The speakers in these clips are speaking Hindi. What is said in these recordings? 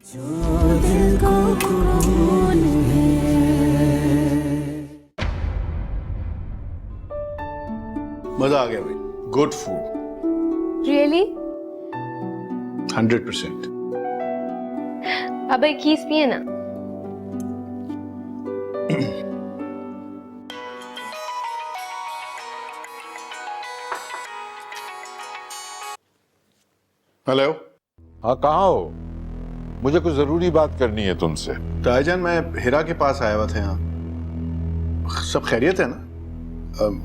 जो दिल को सुकून है। मजा आ गया भाई, गुड फूड। रियली? 100%। अब एक कीस पिए ना। हेलो। हाँ, कहाँ हो? मुझे कुछ जरूरी बात करनी है तुमसे। ताईजान, मैं हिरा के पास आया हुआ था यहाँ। सब खैरियत है ना?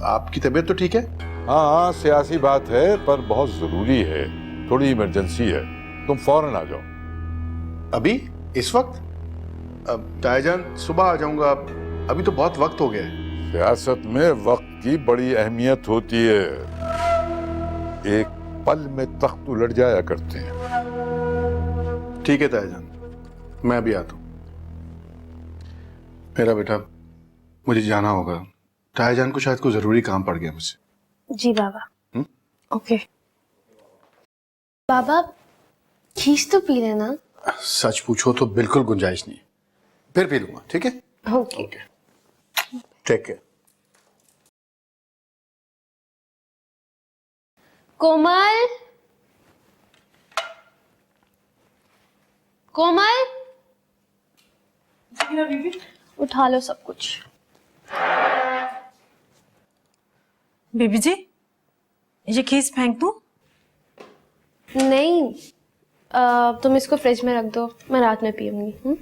आपकी तबीयत तो ठीक है? हाँ हाँ, सियासी बात है पर बहुत जरूरी है, थोड़ी इमरजेंसी है, तुम फौरन आ जाओ। अभी? इस वक्त? ताईजान, सुबह आ जाऊंगा, अभी तो बहुत वक्त हो गया है। सियासत में वक्त की बड़ी अहमियत होती है, एक पल में तख्त उलट जाया करते हैं। ठीक है ताईजान, मैं अभी आता हूँ। मेरा बेटा, मुझे जाना होगा। ताईजान को शायद कोई जरूरी काम पड़ गया मुझसे। जी बाबा। ओके बाबा, खीस तो पी लेना। सच पूछो तो बिल्कुल गुंजाइश नहीं है, फिर पी लूंगा, ठीक है? Okay. Take care. Komal, Komal, बीबी। उठा लो सब कुछ। बीबी जी, ये खीस फेंक दूं? नहीं, तुम इसको फ्रिज में रख दो, मैं रात में पीऊंगी।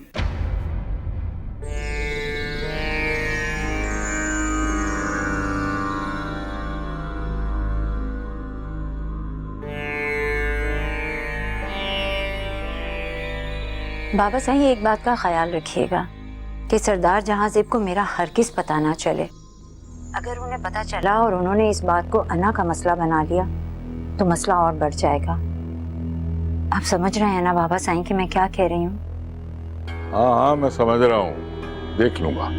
बाबा साईं, एक बात का ख्याल रखिएगा कि सरदार जहांज़ेब को मेरा हरगिज़ पता ना चले। अगर उन्हें पता चला और उन्होंने इस बात को अना का मसला बना लिया तो मसला और बढ़ जाएगा। आप समझ रहे हैं ना बाबा साईं कि मैं क्या कह रही हूँ? हाँ हाँ, मैं समझ रहा हूँ, देख लूंगा।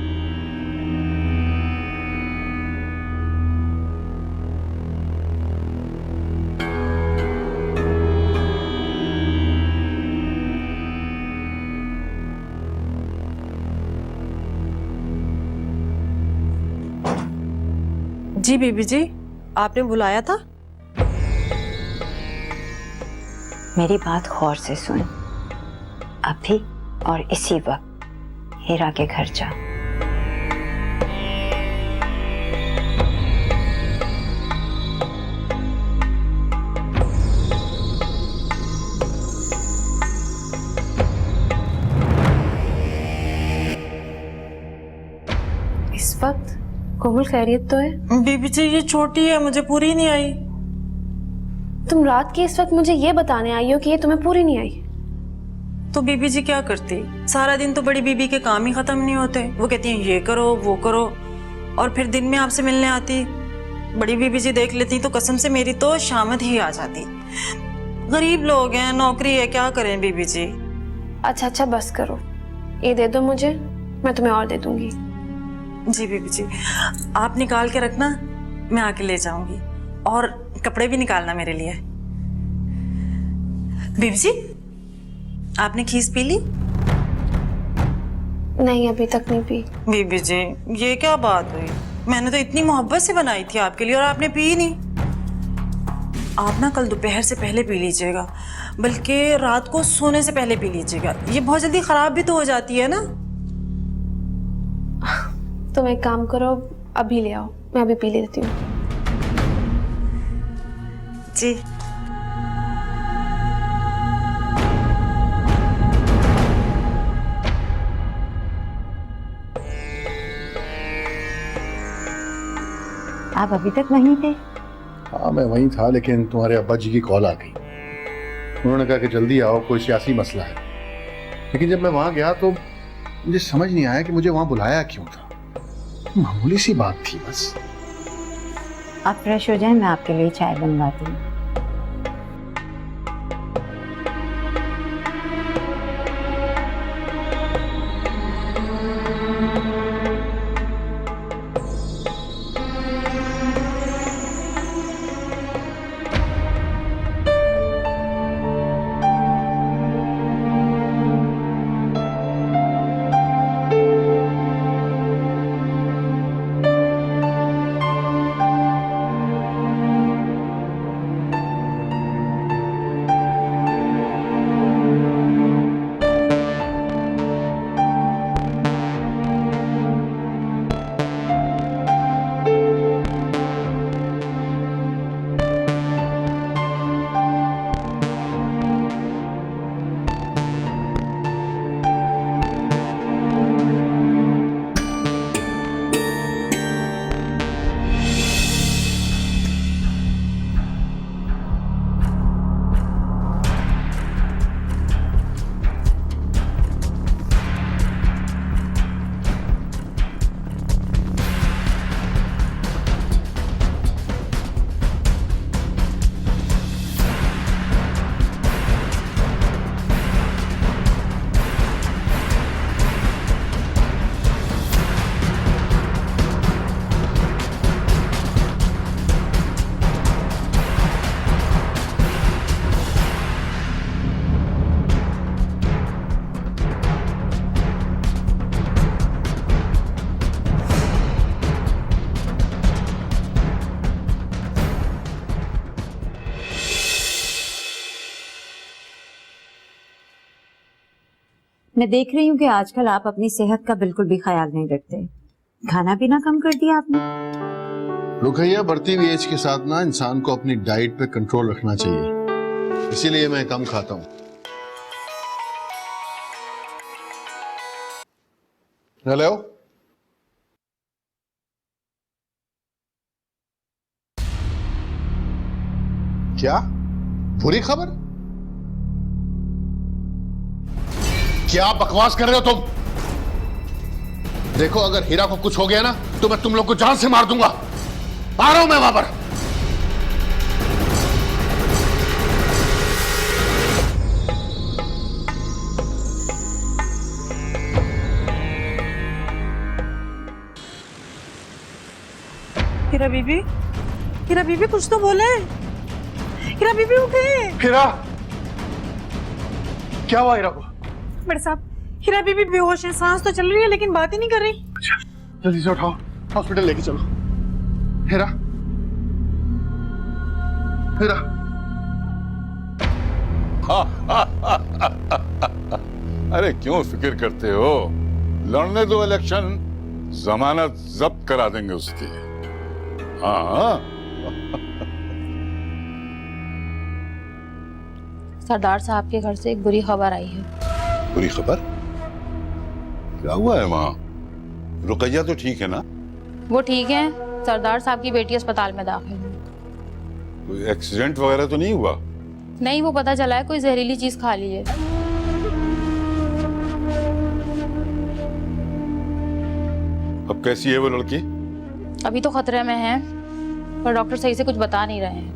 जी बीबी जी, आपने बुलाया था? मेरी बात गौर से सुन, अभी और इसी वक्त हीरा के घर जा। इस वक्त? कोमल, खैरियत तो है? बीबी जी, ये छोटी है, मुझे पूरी नहीं आई। तुम रात के इस वक्त मुझे ये बताने आई हो कि ये तुम्हें पूरी नहीं आई? तो बीबी जी क्या करती? सारा दिन तो बड़ी बीबी के काम ही खत्म नहीं होते। वो कहती हैं ये करो वो करो, और फिर दिन में आपसे मिलने आती। बड़ी बीबी जी देख लेती तो कसम से मेरी तो शामत ही आ जाती। गरीब लोग हैं, नौकरी है, क्या करें बीबी जी। अच्छा बस करो, ये दे दो मुझे, मैं तुम्हें और दे दूंगी। जी बीबी जी, आप निकाल के रखना, मैं आके ले जाऊंगी। और कपड़े भी निकालना मेरे लिए। बीबी जी, आपने खीस पी ली? नहीं, अभी तक नहीं पी। बीबी जी, ये क्या बात हुई? मैंने तो इतनी मोहब्बत से बनाई थी आपके लिए और आपने पी नहीं। आप ना कल दोपहर से पहले पी लीजिएगा, बल्कि रात को सोने से पहले पी लीजिएगा। ये बहुत जल्दी खराब भी तो हो जाती है ना। तुम एक काम करो, अभी ले आओ, मैं अभी पी लेती हूँ। जी आप अभी तक वहीं थे? हाँ, मैं वहीं था, लेकिन तुम्हारे अब्बा जी की कॉल आ गई। उन्होंने कहा कि जल्दी आओ, कोई सियासी मसला है। लेकिन जब मैं वहां गया तो मुझे समझ नहीं आया कि मुझे वहां बुलाया क्यों था। मामूली सी बात थी बस। आप फ्रेश हो जाएं, मैं आपके लिए चाय बनवाती हूँ। मैं देख रही हूँ कि आजकल आप अपनी सेहत का बिल्कुल भी ख्याल नहीं रखते। खाना पीना कम कर दिया आपने? रुकैया, बढ़ती हुई एज के साथ ना इंसान को अपनी डाइट पे कंट्रोल रखना चाहिए, इसीलिए मैं कम खाता हूँ। हेलो, क्या बुरी खबर? क्या बकवास कर रहे हो तुम? देखो, अगर हीरा को कुछ हो गया ना तो मैं तुम लोग को जान से मार दूंगा। आ रहा हूं मैं वहां पर। हीरा बीबी, हीरा बीबी कुछ तो बोले। हीरा बीबी उठे। हीरा, क्या हुआ हीरा को? बड़े साहब, हीरा बीबी बेहोश है, सांस तो चल रही है लेकिन बात ही नहीं कर रही। अच्छा, जल्दी से उठाओ, हॉस्पिटल लेके चलो। हीरा, हीरा। अरे क्यों फिक्र करते हो? लड़ने दो इलेक्शन, जमानत जब्त करा देंगे उसकी। हाँ। सरदार साहब के घर से एक बुरी खबर आई है। बुरी खबर? क्या हुआ है वहाँ? रुकैया तो ठीक है ना? वो ठीक है, सरदार साहब की बेटी अस्पताल में दाखिल है। कोई एक्सीडेंट वगैरह तो नहीं हुआ? नहीं, वो पता चला है कोई जहरीली चीज खा ली है। अब कैसी है वो लड़की? अभी तो खतरे में है, पर डॉक्टर सही से कुछ बता नहीं रहे हैं।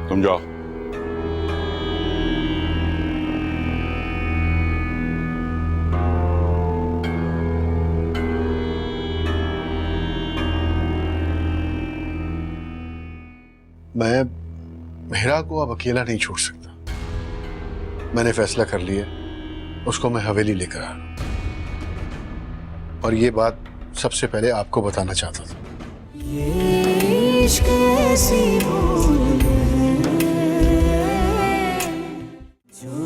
तुम जाओ। मैं हीरा को अब अकेला नहीं छोड़ सकता। मैंने फैसला कर लिया, उसको मैं हवेली लेकर आ रहा हूं। और ये बात सबसे पहले आपको बताना चाहता था। ये इश्क ऐसी भूल है जो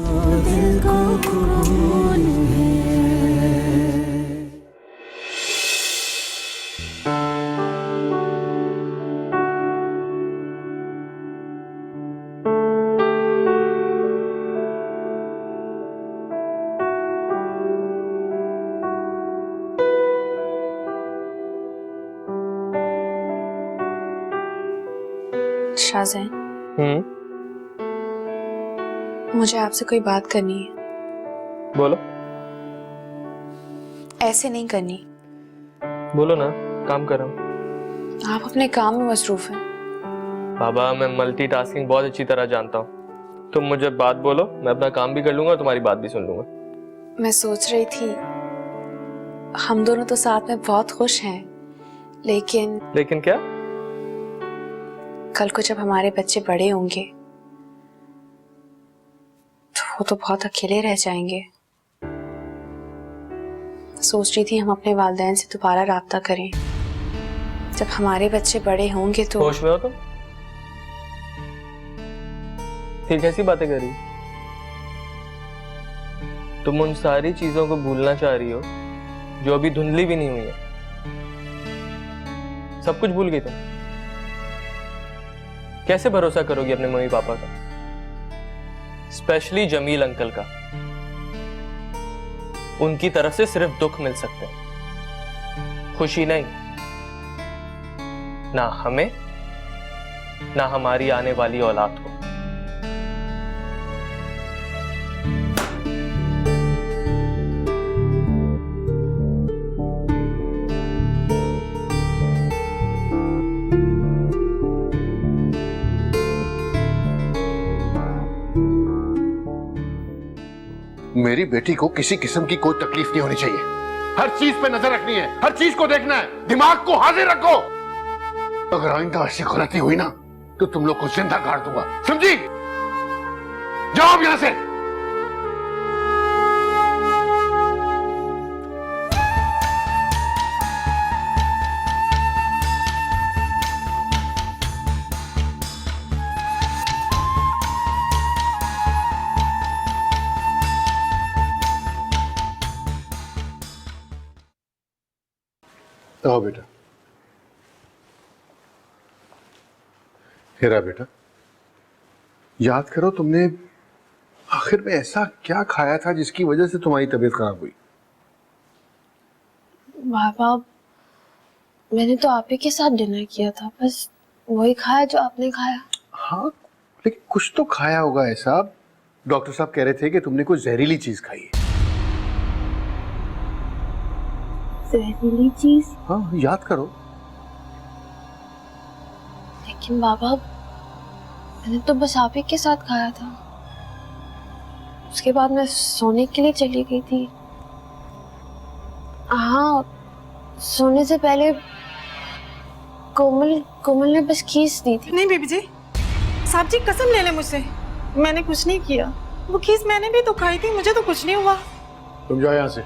दिल को खून है। शाहज़ैन, मुझे आपसे कोई बात करनी है। बोलो। ऐसे नहीं करनी। बोलो ना, काम कर रहा हूँ। आप अपने काम में मसरूफ हैं। बाबा, मैं मल्टीटास्किंग बहुत अच्छी तरह जानता हूँ। तुम मुझे बात बोलो, मैं अपना काम भी कर लूंगा, तुम्हारी बात भी सुन लूंगा। मैं सोच रही थी, हम दोनों तो साथ में बहुत खुश हैं, लेकिन क्या? कल को जब हमारे बच्चे बड़े होंगे तो वो तो बहुत अकेले रह जाएंगे। सोच रही थी हम अपने वालिदैन से दोबारा राब्ता करें। जब हमारे बच्चे बड़े होंगे तो। होश में हो तुम? फिर कैसी बातें कर रही? तुम उन सारी चीजों को भूलना चाह रही हो जो अभी धुंधली भी नहीं हुई है। सब कुछ भूल गई तुम। कैसे भरोसा करोगी अपने मम्मी पापा का, स्पेशली जमील अंकल का? उनकी तरफ से सिर्फ दुख मिल सकते हैं, खुशी नहीं। ना हमें, ना हमारी आने वाली औलाद को। मेरी बेटी को किसी किस्म की कोई तकलीफ नहीं होनी चाहिए। हर चीज पे नजर रखनी है, हर चीज को देखना है, दिमाग को हाजिर रखो। अगर आइंदा ऐसी गलती हुई ना तो तुम लोग को जिंदा गाड़ दूंगा, समझी? जाओ अब यहां से। आओ बेटा। हेरा बेटा, याद करो तुमने आखिर में ऐसा क्या खाया था जिसकी वजह से तुम्हारी तबीयत खराब हुई? बाबा, मैंने तो आप ही के साथ डिनर किया था, बस वही खाया जो आपने खाया। हाँ, लेकिन कुछ तो खाया होगा ऐसा। डॉक्टर साहब कह रहे थे कि तुमने कोई जहरीली चीज खाई है। जहरीली चीज? हाँ, याद करो। लेकिन बाबा, मैंने तो बस आप ही के साथ खाया था। उसके बाद मैं सोने के लिए चली गई थी। हाँ, सोने से पहले कोमल ने बस खीस दी थी। नहीं बीबी जी, साहब जी कसम ले ले मुझसे, मैंने कुछ नहीं किया। वो खीस मैंने भी तो खाई थी, मुझे तो कुछ नहीं हुआ। तुम जाओ यहाँ से।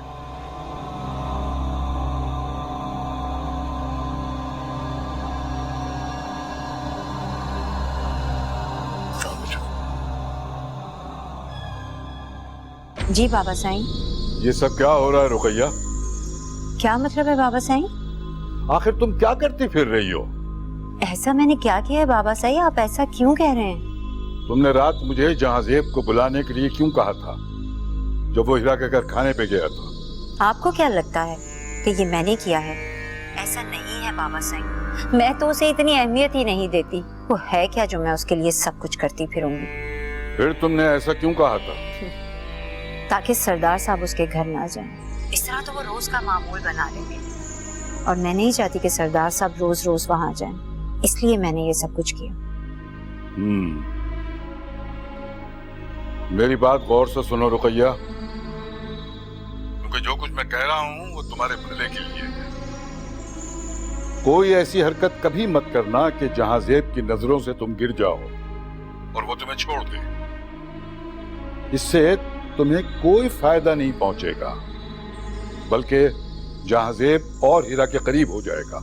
जी बाबा साईं। ये सब क्या हो रहा है रुकैया? क्या मतलब है बाबा साईं? आखिर तुम क्या करती फिर रही हो? ऐसा मैंने क्या किया है बाबा साईं, आप ऐसा क्यों कह रहे हैं? तुमने रात मुझे जहांजेब को बुलाने के लिए क्यों कहा था जब वो हीरा के घर खाने पे गया था? आपको क्या लगता है कि ये मैंने किया है? ऐसा नहीं है बाबा साईं, मैं तो उसे इतनी अहमियत ही नहीं देती। वो है क्या जो मैं उसके लिए सब कुछ करती फिरूंगी? फिर तुमने ऐसा क्यों कहा था? ताकि सरदार साहब उसके घर ना जाएं। इस तरह तो वो रोज का मामूल बना लेंगे, और मैं नहीं चाहती कि सरदार साहब रोज रोज वहां जाएं। इसलिए मैंने ये सब कुछ किया। मेरी बात गौर से सुनो रुकैया, क्योंकि जो कुछ मैं कह रहा हूं वो तुम्हारे भले के लिए है। कोई ऐसी हरकत कभी मत करना कि जहांजेब की नजरों से तुम गिर जाओ और वो तुम्हें छोड़ दे। इससे तुम्हें कोई फायदा नहीं पहुंचेगा, बल्कि जहांजेब और हीरा के करीब हो जाएगा।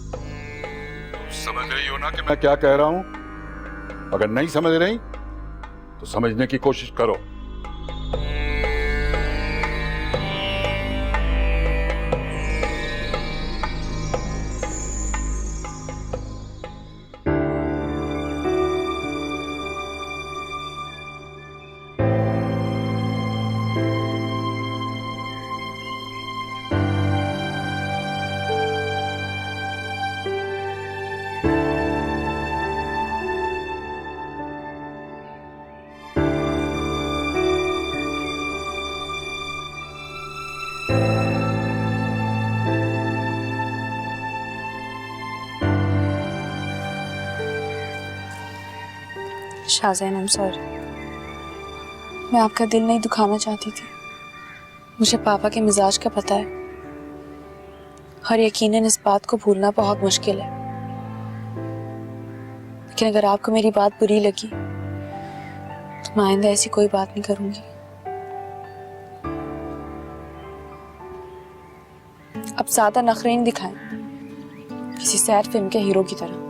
समझ रही हो ना कि मैं क्या कह रहा हूं? अगर नहीं समझ रही तो समझने की कोशिश करो। Shahzain, I am sorry. मैं आपका दिल नहीं दुखाना चाहती थी। मुझे पापा के मिजाज का पता है, और यकीनन इस बात को भूलना बहुत मुश्किल है। लेकिन अगर आपको मेरी बात बुरी लगी तो मैं आइंदा ऐसी कोई बात नहीं करूंगी। अब ज्यादा नखरे नहीं दिखाएं, किसी सैड फिल्म के हीरो की तरह।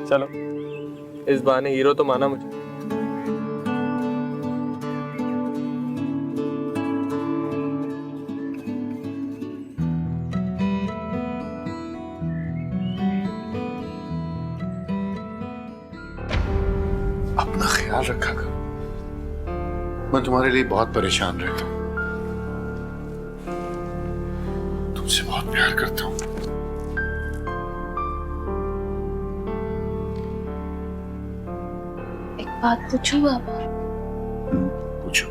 चलो, इस बहाने हीरो तो माना मुझे। अपना ख्याल रखा कर। मैं तुम्हारे लिए बहुत परेशान रहता हूँ। तुमसे बहुत प्यार करता हूँ। बात पूछूं बाबा? पूछो।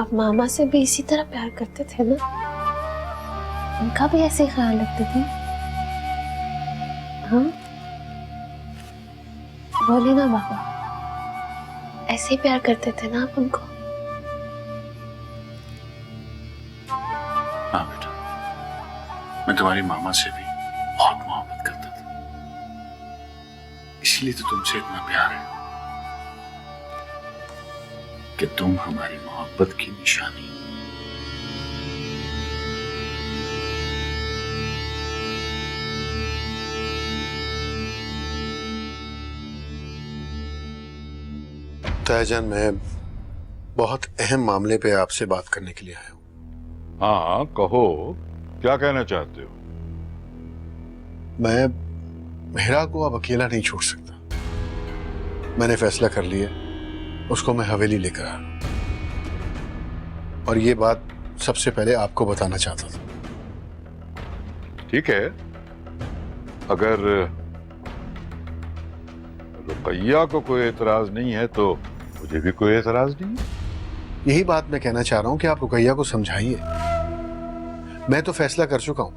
आप मामा से भी इसी तरह प्यार करते थे ना? उनका भी ऐसे ख्याल रखते थे? हाँ, बोले ना बाबा, ऐसे ही प्यार करते थे ना आप उनको? हाँ बेटा, मैं तुम्हारी मामा से भी बहुत मोहब्बत करता था। इसलिए तो तुमसे इतना प्यार है कि तुम हमारी मोहब्बत की निशानी। तायाजान, मैं बहुत अहम मामले पे आपसे बात करने के लिए आया हूँ। हाँ कहो, क्या कहना चाहते हो? मैं मेहरा को अब अकेला नहीं छोड़ सकता। मैंने फैसला कर लिया, उसको मैं हवेली लेकर आ रहा हूं। और ये बात सबसे पहले आपको बताना चाहता था। ठीक है, अगर रुकैया को कोई एतराज नहीं है तो मुझे भी कोई एतराज नहीं है। यही बात मैं कहना चाह रहा हूं कि आप रुकैया को समझाइए। मैं तो फैसला कर चुका हूं,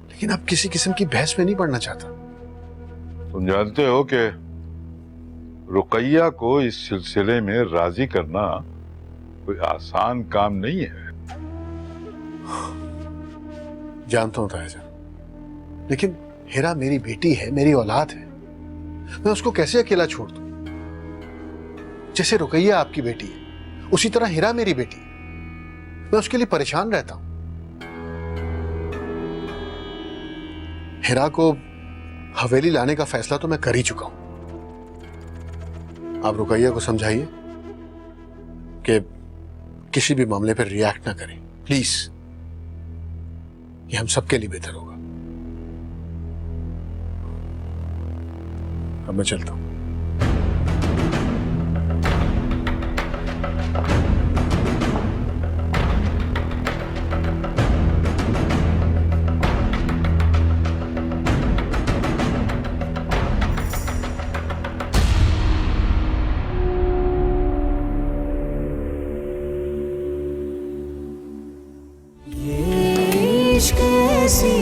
लेकिन अब किसी किस्म की बहस में नहीं पड़ना चाहता। तुम जानते हो कि रुकैया को इस सिलसिले में राजी करना कोई आसान काम नहीं है। जानता हूं ताया जान, लेकिन हिरा मेरी बेटी है, मेरी औलाद है। मैं उसको कैसे अकेला छोड़ दूं? जैसे रुकैया आपकी बेटी है, उसी तरह हिरा मेरी बेटी है। मैं उसके लिए परेशान रहता हूं। हिरा को हवेली लाने का फैसला तो मैं कर ही चुका हूं। आप रुकैया को समझाइए कि किसी भी मामले पर रिएक्ट ना करें, प्लीज। ये हम सबके लिए बेहतर होगा। अब मैं चलता हूं। ये इश्क ऐसी